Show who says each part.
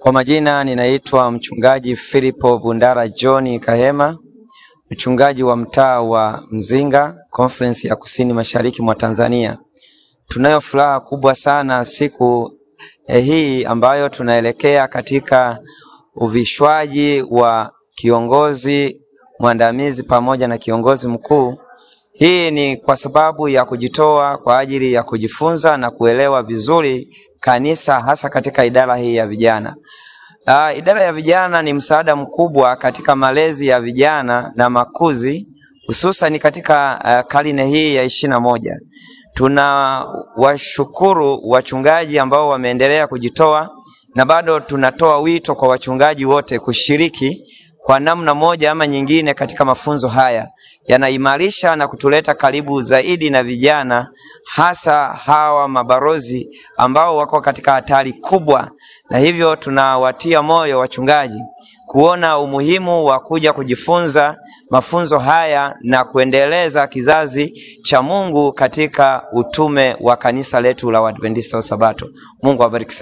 Speaker 1: Kwa majina ninaitwa mchungaji Philipo Bundara John Kahema, mchungaji wa mtaa wa Mzinga, Conference ya Kusini Mashariki mwa Tanzania. Tunayo furaha kubwa sana siku hii ambayo tunaelekea katika uvishwaji wa kiongozi mwandamizi pamoja na kiongozi mkuu. Hii ni kwa sababu ya kujitoa kwa ajili ya kujifunza na kuelewa vizuri kanisa, hasa katika idara hii ya vijana. Idara ya vijana ni msaada mkubwa katika malezi ya vijana na makuzi, hususan katika karne hii ya 21. Tunawashukuru wachungaji ambao wameendelea kujitoa, na bado tunatoa wito kwa wachungaji wote kushiriki kwa namna moja ama nyingine katika mafunzo haya. Yanaimarisha na kutuleta karibu zaidi na vijana, hasa hawa mabarozi ambao wako katika hatari kubwa. Na hivyo tunawatia moyo wachungaji kuona umuhimu wa kuja kujifunza mafunzo haya na kuendeleza kizazi cha Mungu katika utume wa kanisa letu la Waadventista wa Sabato. Mungu awabariki sana.